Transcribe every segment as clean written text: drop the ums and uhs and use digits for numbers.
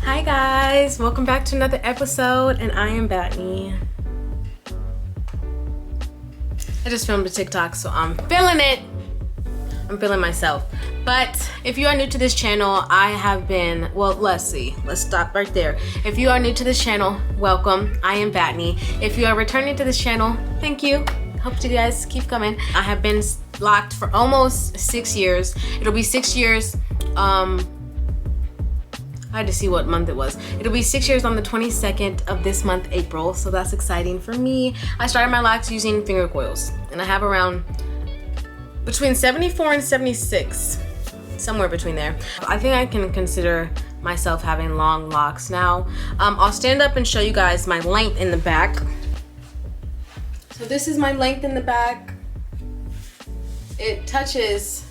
Hi guys, welcome back to another episode, and I am Battnyd. I just filmed a TikTok, so I'm feeling it. I'm feeling myself. But if you are new to this channel, I have been, well, let's stop right there. If you are new to this channel, welcome. I am Battnyd. If you are returning to this channel, thank you. Hope you guys keep coming. I have been locked for almost 6 years. It'll be 6 years. I had to see what month it was. It'll be 6 years on the 22nd of this month, April. So that's exciting for me. I started my locks using finger coils, and I have around between 74 and 76, somewhere between there. I think I can consider myself having long locks now. I'll stand up and show you guys my length in the back. So this is my length in the back. It touches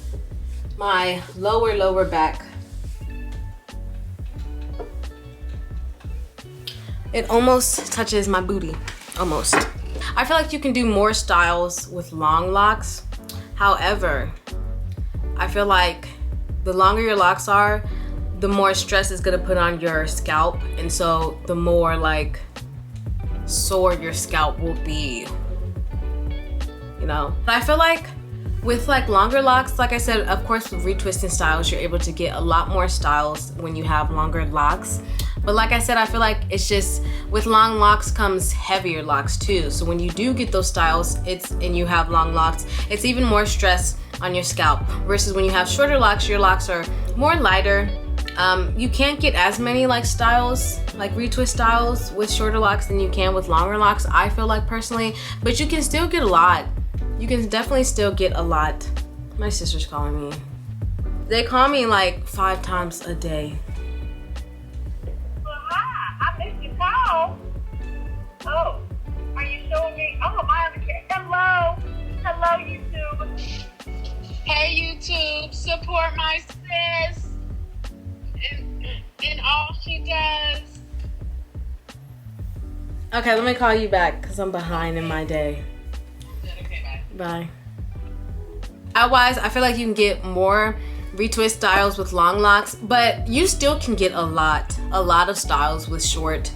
my lower back. It almost touches my booty, almost. I feel like you can do more styles with long locks. However, I feel like the longer your locks are, the more stress it's gonna put on your scalp. And so the more like sore your scalp will be, you know? But I feel like with like longer locks, like I said, of course with retwisting styles, you're able to get a lot more styles when you have longer locks. But like I said, I feel like it's just with long locks comes heavier locks too. So when you do get those styles, and you have long locks, it's even more stress on your scalp. Versus when you have shorter locks, your locks are more lighter. You can't get as many like styles, like retwist styles with shorter locks than you can with longer locks, I feel like personally. But you can still get a lot. You can definitely still get a lot. My sister's calling me. They call me like 5 times a day. Oh, are you showing me? Oh, am I on the camera? Hello, YouTube. Hey, YouTube, support my sis in all she does. Okay, let me call you back because I'm behind in my day. Okay, bye. Otherwise, I feel like you can get more retwist styles with long locks, but you still can get a lot of styles with short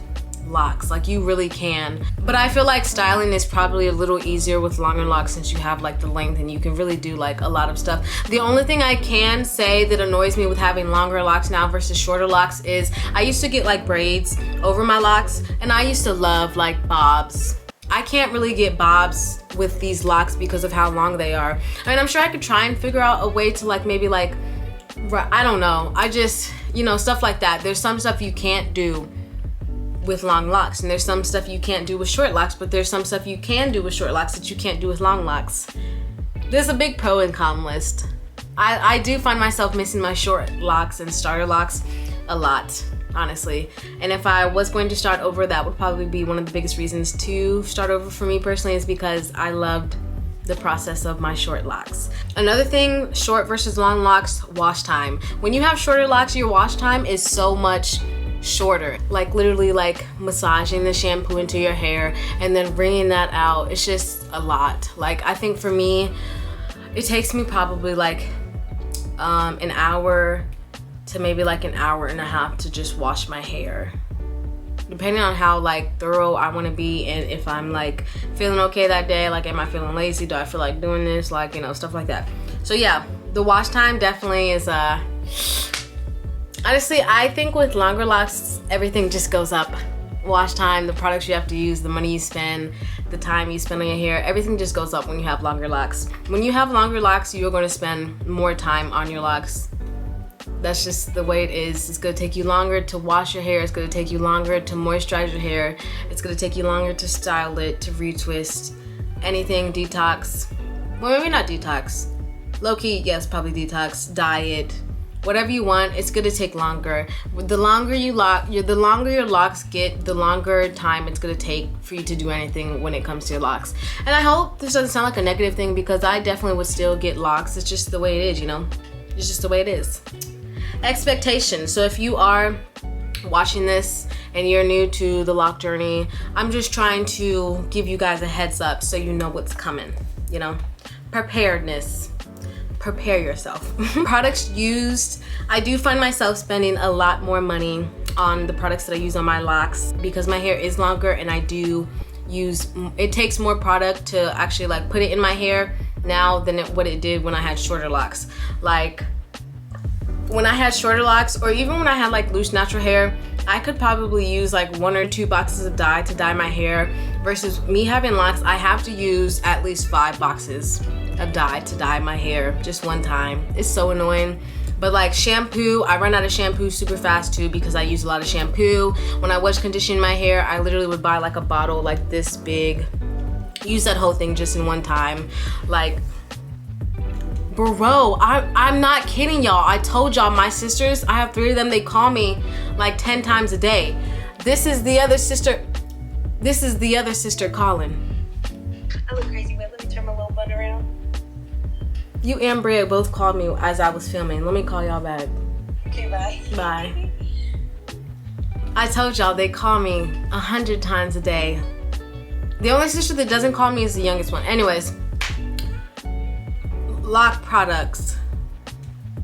locks. Like you really can. But I feel like styling is probably a little easier with longer locks since you have like the length and you can really do like a lot of stuff. The only thing I can say that annoys me with having longer locks now versus shorter locks is I used to get like braids over my locks, and I used to love like bobs. I can't really get bobs with these locks because of how long they are. I mean, I'm sure I could try and figure out a way to like maybe like, I don't know. I just, you know, stuff like that. There's some stuff you can't do with long locks, and there's some stuff you can't do with short locks, but there's some stuff you can do with short locks that you can't do with long locks. There's a big pro and con list. I do find myself missing my short locks and starter locks a lot, honestly. And if I was going to start over, that would probably be one of the biggest reasons to start over for me personally, is because I loved the process of my short locks. Another thing, short versus long locks, wash time. When you have shorter locks, your wash time is so much shorter. Like literally like massaging the shampoo into your hair and then wringing that out. It's just a lot. Like I think for me, it takes me probably like an hour to maybe like an hour and a half to just wash my hair. Depending on how like thorough I want to be, and if I'm like feeling okay that day, like am I feeling lazy, do I feel like doing this, like, you know, stuff like that. So yeah, the wash time definitely is honestly, I think with longer locks, everything just goes up. Wash time, the products you have to use, the money you spend, the time you spend on your hair, everything just goes up when you have longer locks. When you have longer locks, you're going to spend more time on your locks. That's just the way it is. It's going to take you longer to wash your hair. It's going to take you longer to moisturize your hair. It's going to take you longer to style it, to retwist, anything, detox. Well, maybe not detox. Low-key, yes, probably detox, diet, whatever you want. It's gonna take longer. The longer your locks get, the longer time it's gonna take for you to do anything when it comes to your locks. And I hope this doesn't sound like a negative thing, because I definitely would still get locks. It's just the way it is, you know? It's just the way it is. Expectations. So if you are watching this and you're new to the lock journey, I'm just trying to give you guys a heads up so you know what's coming, you know? Preparedness. Prepare yourself. Products used, I do find myself spending a lot more money on the products that I use on my locks because my hair is longer and I do use, it takes more product to actually like put it in my hair now than what it did when I had shorter locks. Like when I had shorter locks, or even when I had like loose natural hair, I could probably use like 1 or 2 boxes of dye to dye my hair, versus me having locks, I have to use at least 5 boxes of dye to dye my hair just one time. It's so annoying. But like shampoo, I run out of shampoo super fast too because I use a lot of shampoo. When I was conditioning my hair, I literally would buy like a bottle like this big, use that whole thing just in one time. Like, bro, I'm not kidding y'all. I told y'all my sisters, I have 3 of them, they call me like 10 times a day. This is the other sister calling. I look crazy, but let me turn my little bun around. You and Bria both called me as I was filming. Let me call y'all back. Okay, bye. Bye. I told y'all they call me 100 times a day. The only sister that doesn't call me is the youngest one. Anyways, lock products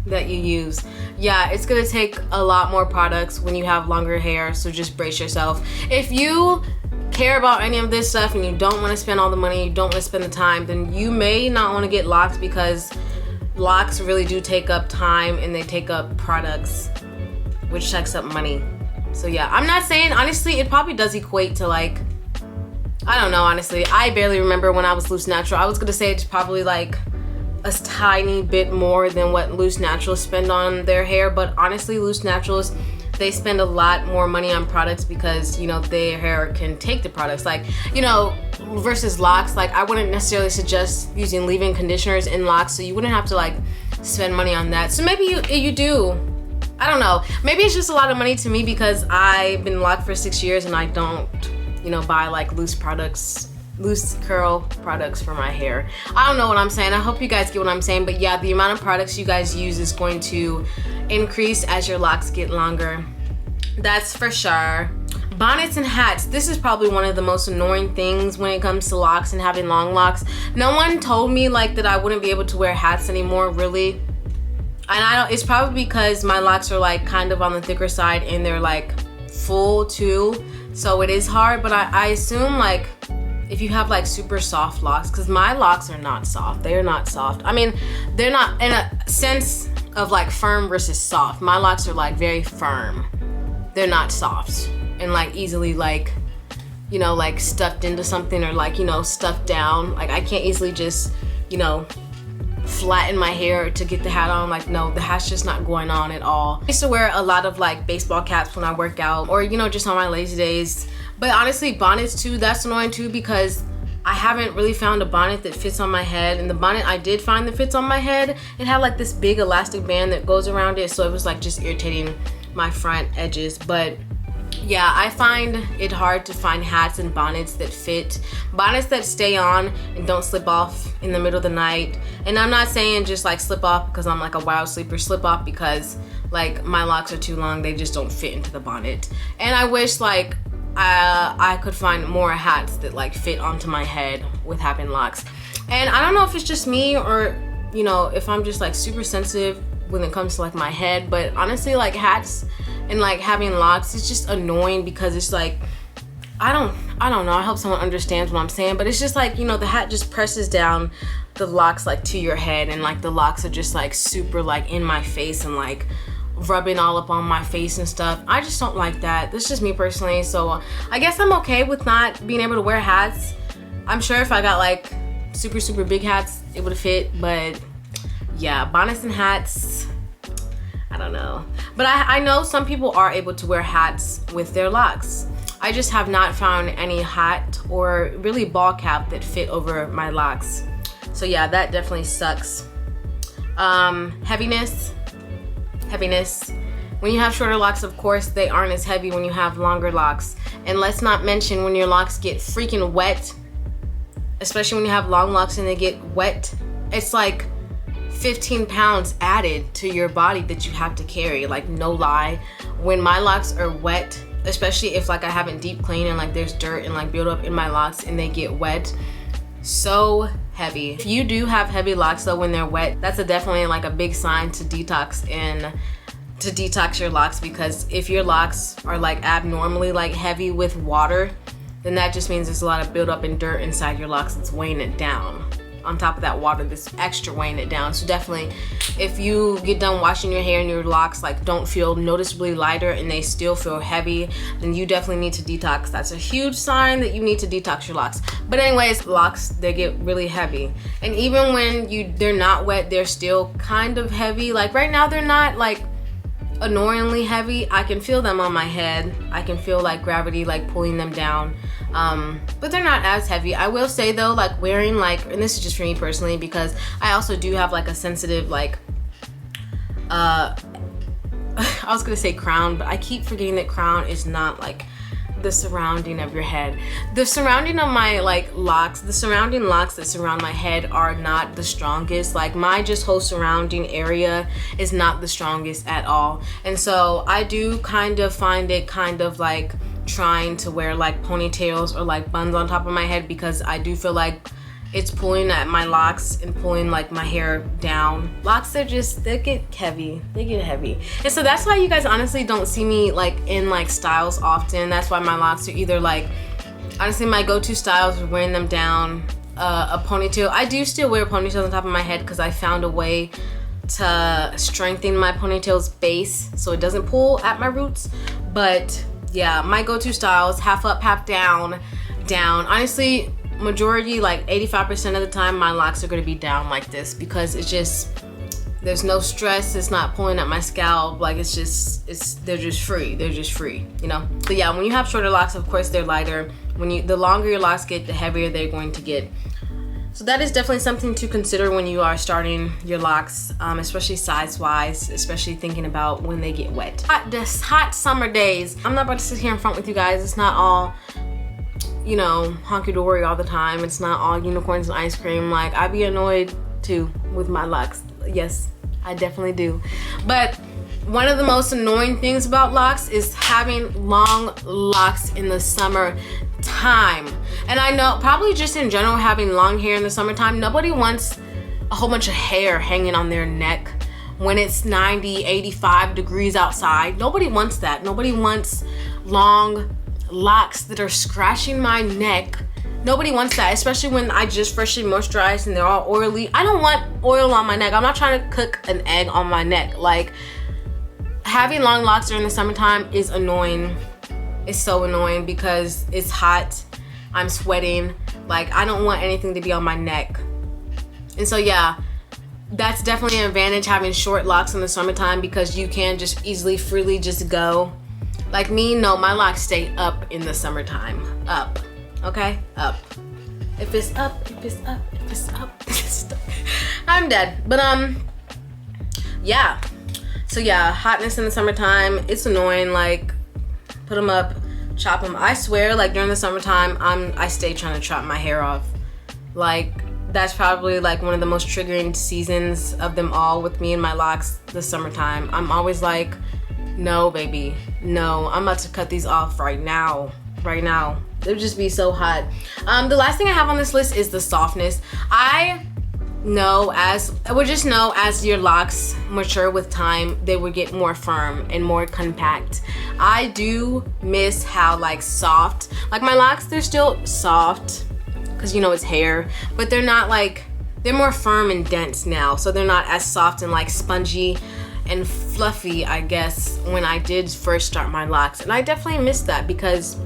that you use. Yeah, it's gonna take a lot more products when you have longer hair, so just brace yourself. If you care about any of this stuff and you don't want to spend all the money, you don't want to spend the time, then you may not want to get locks because locks really do take up time and they take up products, which takes up money. So yeah, I'm not saying, honestly, it probably does equate to like, I don't know, honestly. I barely remember when I was loose natural. I was gonna say it's probably like a tiny bit more than what loose naturals spend on their hair, but honestly, loose naturals, they spend a lot more money on products because, you know, their hair can take the products. Like, you know, versus locks, like I wouldn't necessarily suggest using leave-in conditioners in locks, so you wouldn't have to like spend money on that. So maybe you do. I don't know. Maybe it's just a lot of money to me because I've been locked for 6 years and I don't, you know, buy like loose curl products for my hair. I don't know what I'm saying. I hope you guys get what I'm saying, but yeah, the amount of products you guys use is going to increase as your locks get longer. That's for sure. Bonnets and hats. This is probably one of the most annoying things when it comes to locks and having long locks. No one told me like that I wouldn't be able to wear hats anymore, really. And I don't, it's probably because my locks are like kind of on the thicker side and they're like full too. So it is hard, but I assume like if you have like super soft locks, because my locks are not soft. They are not soft. I mean, they're not in a sense of like firm versus soft. My locks are like very firm. They're not soft and like easily like, you know, like stuffed into something or like, you know, stuffed down. Like I can't easily just, you know, flatten my hair to get the hat on. Like no, the hat's just not going on at all. I used to wear a lot of like baseball caps when I work out or, you know, just on my lazy days. But honestly, bonnets too, that's annoying too because I haven't really found a bonnet that fits on my head. And the bonnet I did find that fits on my head, it had like this big elastic band that goes around it, so it was like just irritating my front edges. But yeah, I find it hard to find hats and bonnets that fit, bonnets that stay on and don't slip off in the middle of the night. And I'm not saying just like slip off because I'm like a wild sleeper, slip off because like my locks are too long, they just don't fit into the bonnet. And I wish like I could find more hats that like fit onto my head with having locks. And I don't know if it's just me or, you know, if I'm just like super sensitive when it comes to like my head, but honestly like hats and like having locks, it's just annoying because it's like, I don't know, I hope someone understands what I'm saying, but it's just like, you know, the hat just presses down the locks like to your head and like the locks are just like super like in my face and like rubbing all up on my face and stuff. I just don't like that. That's just me personally. So I guess I'm okay with not being able to wear hats. I'm sure if I got like super big hats, it would fit, but yeah, bonnets and hats, I don't know. But I know some people are able to wear hats with their locks. I just have not found any hat or really ball cap that fit over my locks. So yeah, that definitely sucks. Heaviness. When you have shorter locks, of course, they aren't as heavy when you have longer locks. And let's not mention when your locks get freaking wet, especially when you have long locks and they get wet, it's like 15 pounds added to your body that you have to carry, like no lie. When my locks are wet, especially if like I haven't deep cleaned and like there's dirt and like build up in my locks and they get wet, so heavy. If you do have heavy locks though when they're wet, that's definitely like a big sign to detox and to detox your locks, because if your locks are like abnormally like heavy with water, then that just means there's a lot of buildup in dirt inside your locks that's weighing it down. On top of that water that's extra weighing it down. So definitely, if you get done washing your hair and your locks like don't feel noticeably lighter and they still feel heavy, then you definitely need to detox. That's a huge sign that you need to detox your locks. But anyways, locks, they get really heavy. And even when they're not wet, they're still kind of heavy. Like right now, they're not like annoyingly heavy. I can feel them on my head. I can feel like gravity like pulling them down. But they're not as heavy. I will say though, like wearing like, and this is just for me personally, because I also do have like a sensitive like I was gonna say crown, but I keep forgetting that crown is not like the surrounding of your head. The surrounding of my like locks, the surrounding locks that surround my head are not the strongest. Like my just whole surrounding area is not the strongest at all. And so I do kind of find it kind of like trying to wear like ponytails or like buns on top of my head, because I do feel like it's pulling at my locks and pulling like my hair down. Locks, they get heavy. They get heavy. And so that's why you guys honestly don't see me like in like styles often. That's why my locks are either like, honestly my go-to styles are wearing them down, a ponytail. I do still wear ponytails on top of my head because I found a way to strengthen my ponytail's base so it doesn't pull at my roots. But yeah, my go-to styles, half up, half down. Honestly, majority, like 85% of the time, my locks are gonna be down like this, because it's just, there's no stress, it's not pulling at my scalp, like they're just free, you know? But yeah, when you have shorter locks, of course they're lighter. The longer your locks get, the heavier they're going to get. So that is definitely something to consider when you are starting your locks, especially size-wise, especially thinking about when they get wet. Hot summer days. I'm not about to sit here in front with you guys. It's not all, you know, honky-dory all the time. It's not all unicorns and ice cream. Like, I be annoyed too with my locks. Yes, I definitely do. But one of the most annoying things about locks is having long locks in the summer time. And I know probably just in general, having long hair in the summertime, nobody wants a whole bunch of hair hanging on their neck when it's 90, 85 degrees outside. Nobody wants that. Nobody wants long locks that are scratching my neck. Nobody wants that, especially when I just freshly moisturized and they're all oily. I don't want oil on my neck. I'm not trying to cook an egg on my neck. Like, having long locks during the summertime is annoying. It's so annoying because it's hot, I'm sweating, like I don't want anything to be on my neck. And so yeah, that's definitely an advantage, having short locks in the summertime, because you can just easily, freely just go. Like me, no, my locks stay up in the summertime. Up, okay? Up. If it's up, if it's up, if it's up, it's up. I'm dead. But yeah. So yeah, hotness in the summertime, it's annoying. Like, put them up, chop them. I swear, like during the summertime, I stay trying to chop my hair off. Like, that's probably like one of the most triggering seasons of them all with me and my locks, the summertime. I'm always like, no baby, no, I'm about to cut these off right now. They'll just be so hot. The last thing I have on this list is the softness. I would just know as your locks mature with time, they would get more firm and more compact. I do miss how like soft, like my locks, they're still soft because you know it's hair, but they're not like, they're more firm and dense now, so they're not as soft and like spongy and fluffy, I guess, when I did first start my locks. And I definitely miss that because,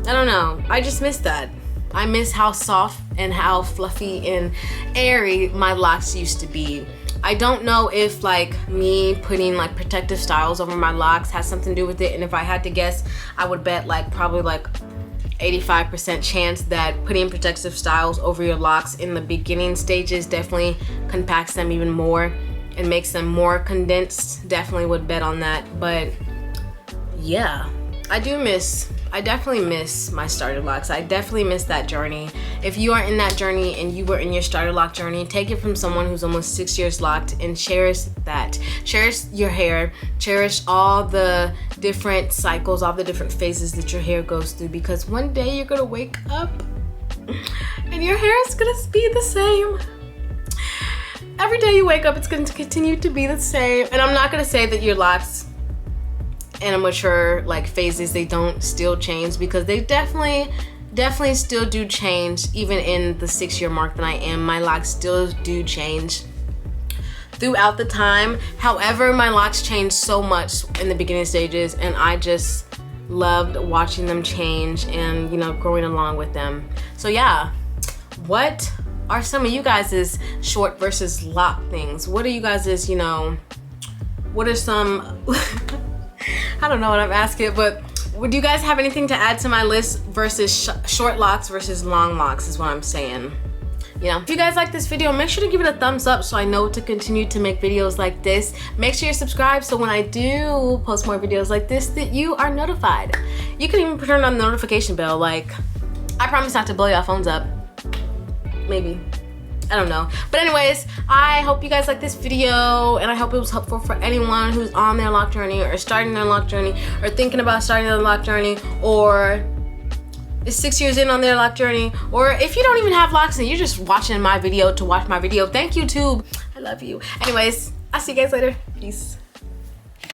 I don't know, I just miss that. I miss how soft and how fluffy and airy my locks used to be. I don't know if like me putting like protective styles over my locks has something to do with it. And if I had to guess, I would bet like probably like 85% chance that putting protective styles over your locks in the beginning stages definitely compacts them even more and makes them more condensed. Definitely would bet on that. But yeah, I definitely miss my starter locks. I definitely miss that journey. If you are in that journey and you were in your starter lock journey, take it from someone who's almost 6 years locked and cherish that. Cherish your hair, cherish all the different cycles, all the different phases that your hair goes through, because one day you're gonna wake up and your hair is gonna be the same. every day you wake up, it's going to continue to be the same. And I'm not going to say that your locks in a mature like phases, they don't still change, because they definitely still do change. Even in the 6-year mark that I am, my locks still do change throughout the time. However, my locks changed so much in the beginning stages, and I just loved watching them change and, you know, growing along with them. So yeah, what are some of you guys' short versus lock things? What are you guys', you know, what are some I don't know what I'm asking, but would you guys have anything to add to my list versus short locks versus long locks is what I'm saying. You know, if you guys like this video, make sure to give it a thumbs up so I know to continue to make videos like this. Make sure you're subscribed so when I do post more videos like this that you are notified. You can even turn on the notification bell. Like, I promise not to blow y'all phones up. Maybe. I don't know. But anyways, I hope you guys like this video, and I hope it was helpful for anyone who's on their lock journey or starting their lock journey or thinking about starting their lock journey, or is 6 years in on their lock journey, or if you don't even have locks and you're just watching my video to watch my video. Thank you, YouTube. I love you. Anyways, I'll see you guys later. Peace.